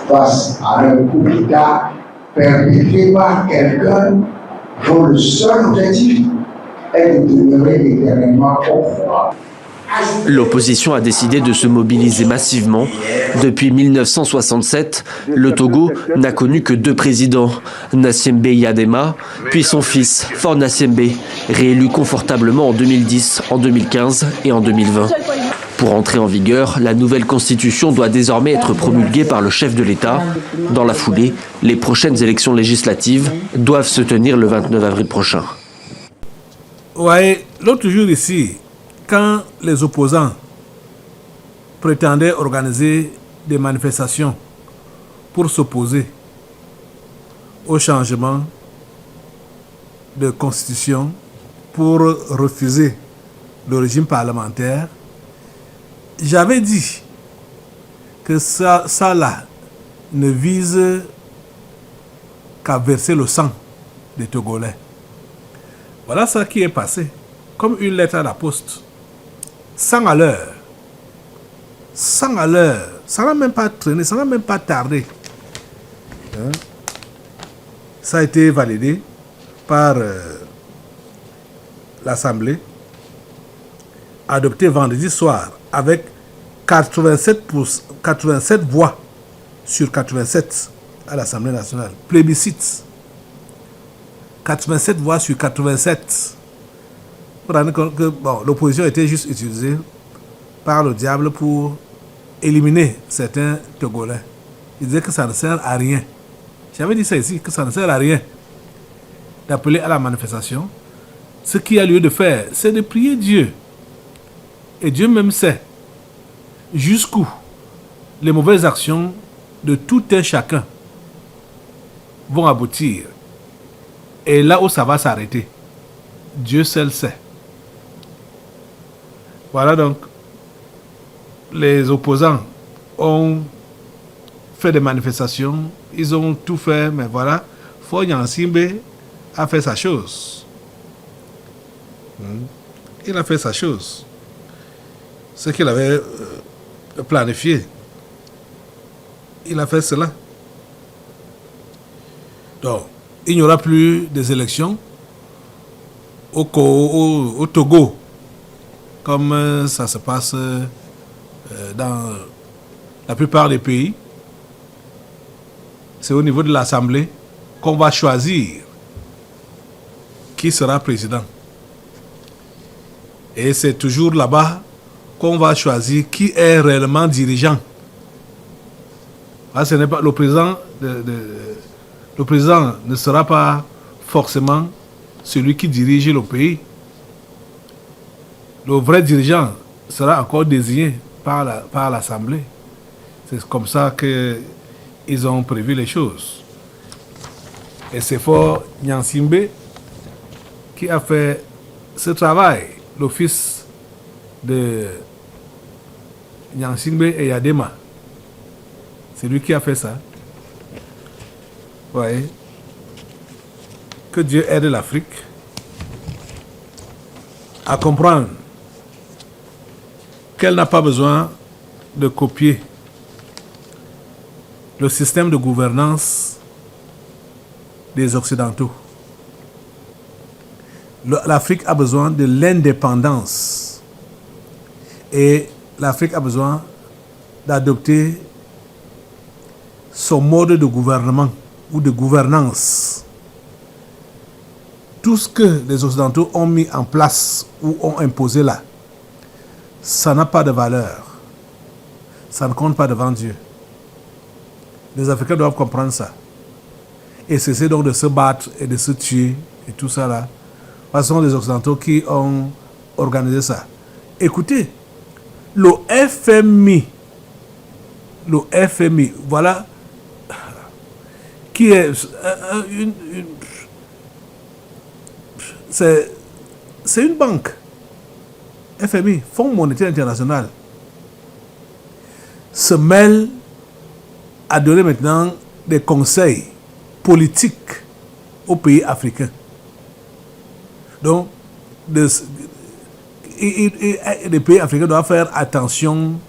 face à un coup d'État perpétré par quelqu'un dont le seul objectif est de demeurer éternellement au pouvoir.
L'opposition a décidé de se mobiliser massivement. Depuis 1967, le Togo n'a connu que 2 présidents, Gnassingbé Eyadema, puis son fils, Faure Gnassingbé, réélu confortablement en 2010, en 2015 et en 2020. Pour entrer en vigueur, la nouvelle constitution doit désormais être promulguée par le chef de l'État. Dans la foulée, les prochaines élections législatives doivent se tenir le 29 avril prochain.
Ouais, l'autre jour ici, quand les opposants prétendaient organiser des manifestations pour s'opposer au changement de constitution, pour refuser le régime parlementaire, j'avais dit que ça là ne vise qu'à verser le sang des Togolais. Voilà ça qui est passé, comme une lettre à la poste. 100 à l'heure. 100 à l'heure. Ça n'a même pas traîné, ça n'a même pas tardé. Hein? Ça a été validé par l'Assemblée, adopté vendredi soir avec 87 voix sur 87 à l'Assemblée nationale. Plébiscite. 87 voix sur 87. Bon, l'opposition était juste utilisée par le diable pour éliminer certains Togolais. Ils disaient que ça ne sert à rien. J'avais dit ça ici, que ça ne sert à rien d'appeler à la manifestation. Ce qu'il y a lieu de faire, c'est de prier Dieu. Et Dieu même sait jusqu'où les mauvaises actions de tout un chacun vont aboutir. Et là où ça va s'arrêter, Dieu seul sait. Voilà donc, les opposants ont fait des manifestations, ils ont tout fait, mais voilà, Faure Gnassingbé a fait sa chose. Il a fait sa chose. Ce qu'il avait planifié. Il a fait cela. Donc, il n'y aura plus des élections au Togo, comme ça se passe dans la plupart des pays. C'est au niveau de l'Assemblée qu'on va choisir qui sera président. Et c'est toujours là-bas qu'on va choisir qui est réellement dirigeant. Ce n'est pas le président. Le président ne sera pas forcément celui qui dirige le pays. Le vrai dirigeant sera encore désigné par l'Assemblée. C'est comme ça qu'ils ont prévu les choses. Et c'est Faure Gnassingbé qui a fait ce travail. Le fils de Gnassingbé et Yadema. C'est lui qui a fait ça. Ouais. Que Dieu aide l'Afrique à comprendre qu'elle n'a pas besoin de copier le système de gouvernance des Occidentaux. L'Afrique a besoin de l'indépendance et l'Afrique a besoin d'adopter son mode de gouvernement ou de gouvernance. Tout ce que les Occidentaux ont mis en place ou ont imposé là, ça n'a pas de valeur. Ça ne compte pas devant Dieu. Les Africains doivent comprendre ça. Et cesser donc de se battre et de se tuer et tout ça là. Ce sont les Occidentaux qui ont organisé ça. Écoutez, le FMI, voilà, qui est c'est une banque. FMI, Fonds monétaire international, se mêle à donner maintenant des conseils politiques aux pays africains. Donc, les pays africains doivent faire attention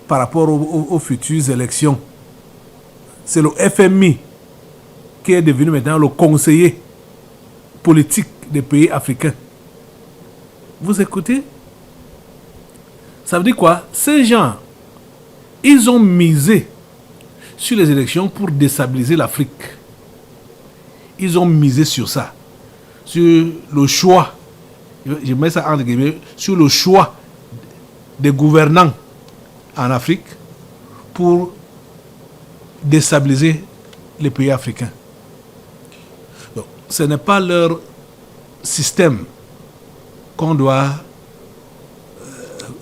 par rapport aux futures élections. C'est le FMI qui est devenu maintenant le conseiller politique des pays africains. Vous écoutez? Ça veut dire quoi? Ces gens, ils ont misé sur les élections pour déstabiliser l'Afrique. Ils ont misé sur ça. Sur le choix, je mets ça entre guillemets, sur le choix des gouvernants en Afrique pour déstabiliser les pays africains. Donc, ce n'est pas leur système qu'on doit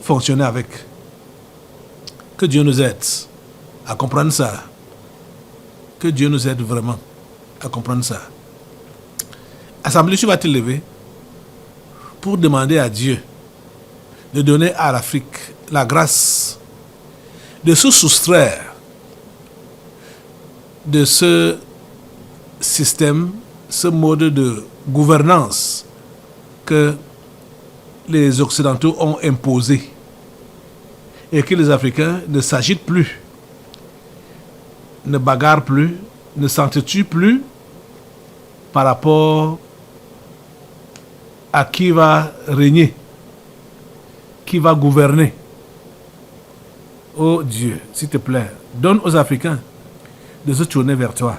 fonctionner avec. Que Dieu nous aide à comprendre ça. Que Dieu nous aide vraiment à comprendre ça. Assemblée, tu vas te lever pour demander à Dieu de donner à l'Afrique la grâce de se soustraire de ce système, ce mode de gouvernance que les Occidentaux ont imposé et que les Africains ne s'agitent plus, ne bagarrent plus, ne s'entretuent plus par rapport à qui va régner, qui va gouverner. Oh Dieu, s'il te plaît, donne aux Africains de se tourner vers toi.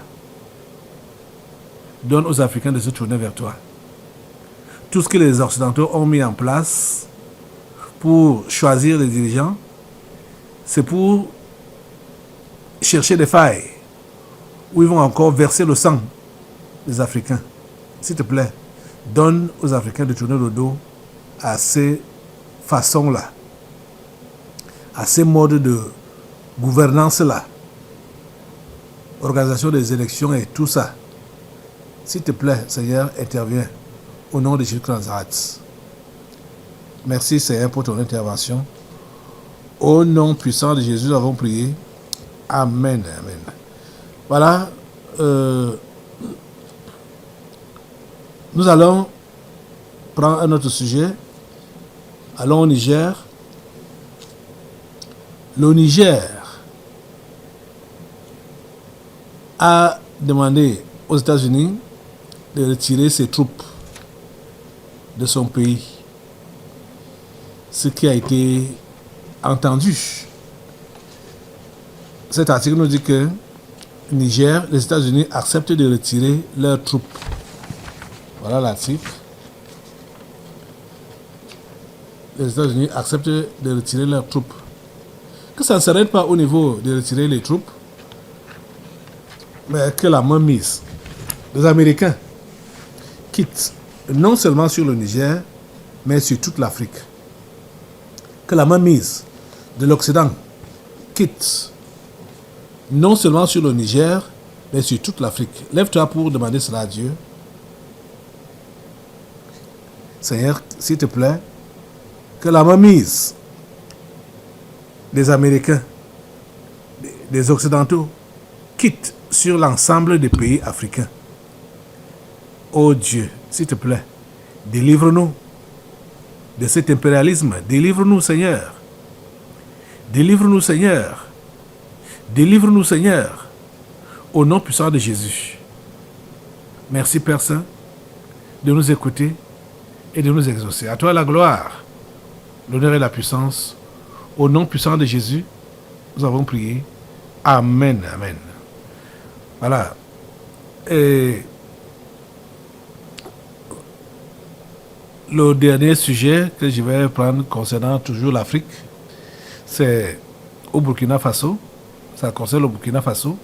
Donne aux Africains de se tourner vers toi. Tout ce que les Occidentaux ont mis en place pour choisir les dirigeants, c'est pour chercher des failles où ils vont encore verser le sang des Africains. S'il te plaît, donne aux Africains de tourner le dos à ces façon-là, à ces modes de gouvernance-là, organisation des élections et tout ça, s'il te plaît, Seigneur, interviens au nom de Jésus-Christ Nazareth. Merci, Seigneur, pour ton intervention. Au nom puissant de Jésus, nous avons prié. Amen. Amen. Voilà. Nous allons prendre un autre sujet. Allons au Niger. Le Niger a demandé aux États-Unis de retirer ses troupes de son pays. Ce qui a été entendu. Cet article nous dit que Niger, les États-Unis acceptent de retirer leurs troupes. Voilà l'article. Les États-Unis acceptent de retirer leurs troupes. Que ça ne s'arrête pas au niveau de retirer les troupes, mais que la main mise des Américains quitte non seulement sur le Niger, mais sur toute l'Afrique. Que la main mise de l'Occident quitte non seulement sur le Niger, mais sur toute l'Afrique. Lève-toi pour demander cela à Dieu. Seigneur, s'il te plaît, que la main mise des Américains, des Occidentaux, quitte sur l'ensemble des pays africains. Oh Dieu, s'il te plaît, délivre-nous de cet impérialisme. Délivre-nous, Seigneur. Délivre-nous, Seigneur. Délivre-nous, Seigneur. Au nom puissant de Jésus. Merci, Père Saint, de nous écouter et de nous exaucer. À toi la gloire, l'honneur et la puissance. Au nom puissant de Jésus, nous avons prié. Amen, amen. Voilà. Et le dernier sujet que je vais prendre concernant toujours l'Afrique, c'est au Burkina Faso. Ça concerne le Burkina Faso.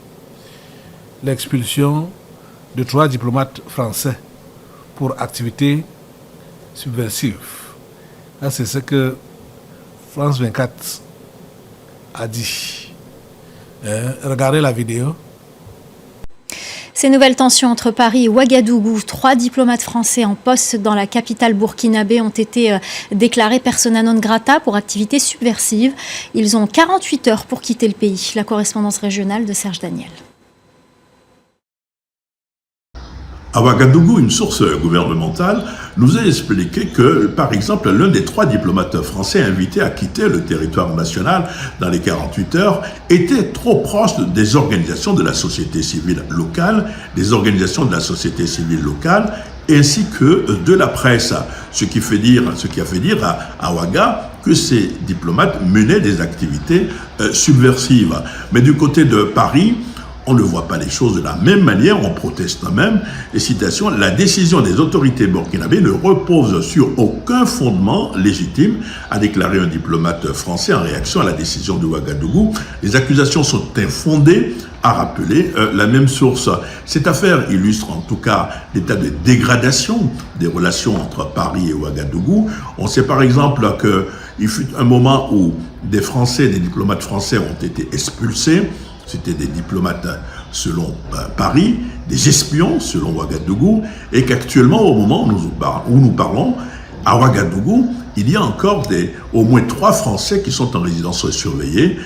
L'expulsion de 3 diplomates français pour activités subversives. Là, c'est ce que France 24 a dit. Regardez la vidéo.
Ces nouvelles tensions entre Paris et Ouagadougou, 3 diplomates français en poste dans la capitale burkinabé ont été déclarés persona non grata pour activités subversives. Ils ont 48 heures pour quitter le pays. La correspondance régionale de Serge Daniel.
À Ouagadougou, une source gouvernementale nous a expliqué que, par exemple, l'un des 3 diplomates français invités à quitter le territoire national dans les 48 heures était trop proche des organisations de la société civile locale, des organisations de la société civile locale, ainsi que de la presse. Ce qui a fait dire à Ouaga que ces diplomates menaient des activités subversives. Mais du côté de Paris, on ne voit pas les choses de la même manière, on proteste même. Et citation, la décision des autorités burkinabées ne repose sur aucun fondement légitime, a déclaré un diplomate français en réaction à la décision de Ouagadougou. Les accusations sont infondées, a rappelé la même source. Cette affaire illustre en tout cas l'état de dégradation des relations entre Paris et Ouagadougou. On sait par exemple qu'il fut un moment où des diplomates français ont été expulsés. C'était des diplomates selon Paris, des espions selon Ouagadougou, et qu'actuellement, au moment où nous parlons, à Ouagadougou, il y a encore au moins 3 Français qui sont en résidence surveillée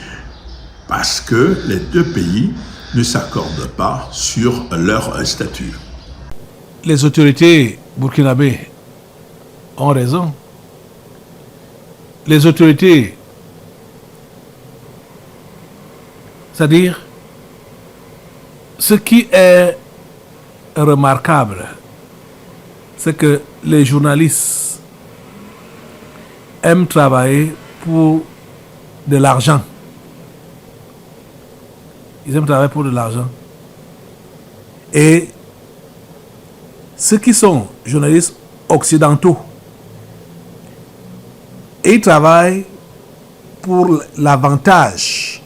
parce que les 2 pays ne s'accordent pas sur leur statut.
Les autorités burkinabées ont raison. Les autorités, c'est-à-dire, ce qui est remarquable, c'est que les journalistes aiment travailler pour de l'argent. Ils aiment travailler pour de l'argent. Et ceux qui sont journalistes occidentaux, ils travaillent pour l'avantage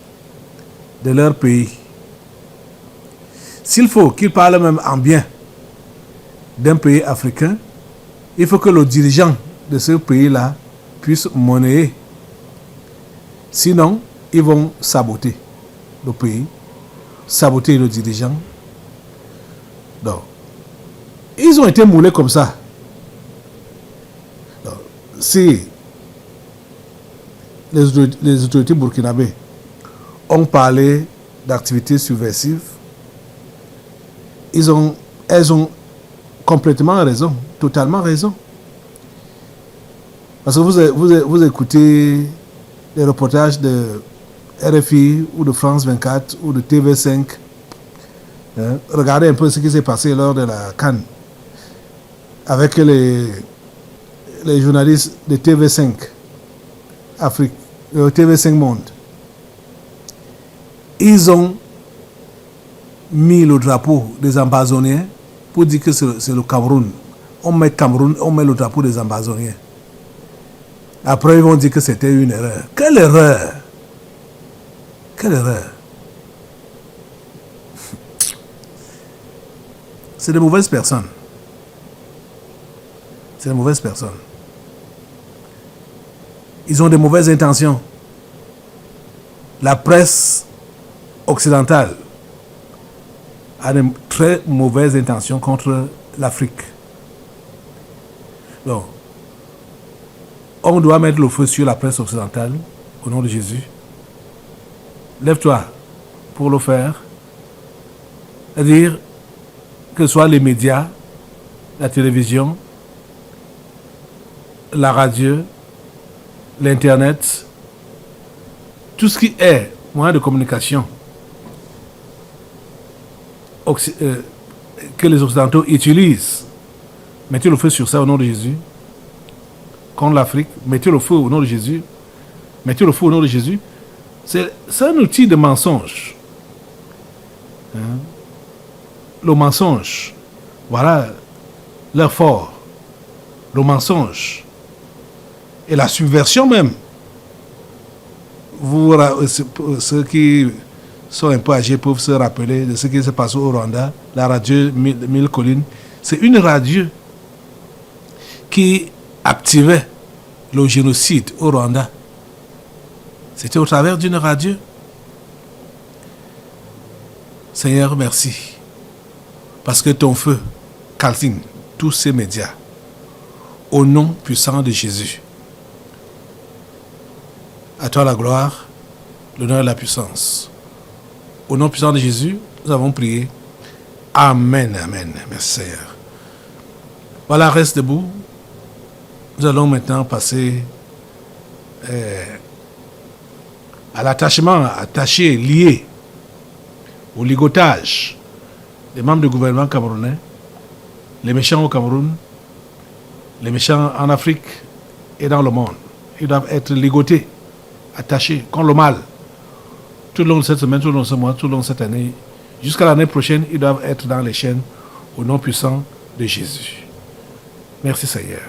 de leur pays. S'il faut qu'ils parlent même en bien d'un pays africain, il faut que le dirigeant de ce pays-là puissent monnayer. Sinon, ils vont saboter le pays, saboter nos dirigeants. Donc, ils ont été moulés comme ça. Donc, si les autorités burkinabées ont parlé d'activités subversives, elles ont complètement raison, totalement raison. Parce que vous écoutez les reportages de RFI ou de France 24 ou de TV5. Hein, regardez un peu ce qui s'est passé lors de la CAN avec les journalistes de TV5 Afrique, TV5 Monde. Ils ont mis le drapeau des Ambazoniens pour dire que c'est le Cameroun. On met le drapeau des Ambazoniens. Après, ils vont dire que c'était une erreur. Quelle erreur! Quelle erreur! C'est de mauvaises personnes. C'est de mauvaises personnes. Ils ont de mauvaises intentions. La presse occidentale a de très mauvaises intentions contre l'Afrique. Donc, on doit mettre le feu sur la presse occidentale au nom de Jésus. Lève-toi pour le faire. C'est-à-dire que ce soit les médias, la télévision, la radio, l'Internet, tout ce qui est moyen de communication que les Occidentaux utilisent, mettez le feu sur ça au nom de Jésus. Contre l'Afrique, mettez le feu au nom de Jésus. Mettez le feu au nom de Jésus. C'est un outil de mensonge. Hein? Le mensonge, voilà leur fort. Le mensonge et la subversion même. Ceux qui sont un peu âgés peuvent se rappeler de ce qui se passe au Rwanda, la radio Mille Collines. C'est une radio qui activait le génocide au Rwanda. C'était au travers d'une radio. Seigneur, merci. Parce que ton feu calcine tous ces médias. Au nom puissant de Jésus. À toi la gloire, l'honneur et la puissance. Au nom puissant de Jésus, nous avons prié. Amen, amen. Merci Seigneur. Voilà, reste debout. Nous allons maintenant passer à l'attachement, attaché, lié au ligotage des membres du gouvernement camerounais, les méchants au Cameroun, les méchants en Afrique et dans le monde. Ils doivent être ligotés, attachés, comme le mal. Tout le long de cette semaine, tout le long de ce mois, tout le long de cette année, jusqu'à l'année prochaine, ils doivent être dans les chaînes au nom puissant de Jésus. Merci Seigneur.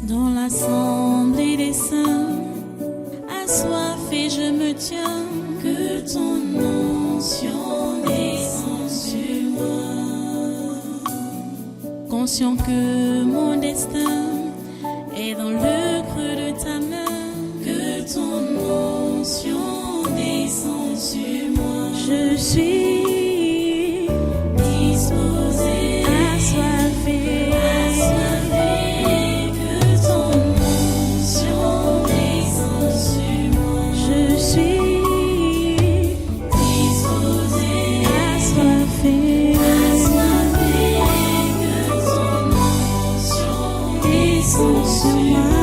Dans l'assemblée des saints, assoiffé je me tiens, que ton onction descende sur moi. Conscient que mon destin est dans le creux de ta main, que ton onction descende sur moi. Je suis disposé, assoiffé, que ton onction descende sur moi. Je suis disposé, assoiffé, que ton onction descende sur moi.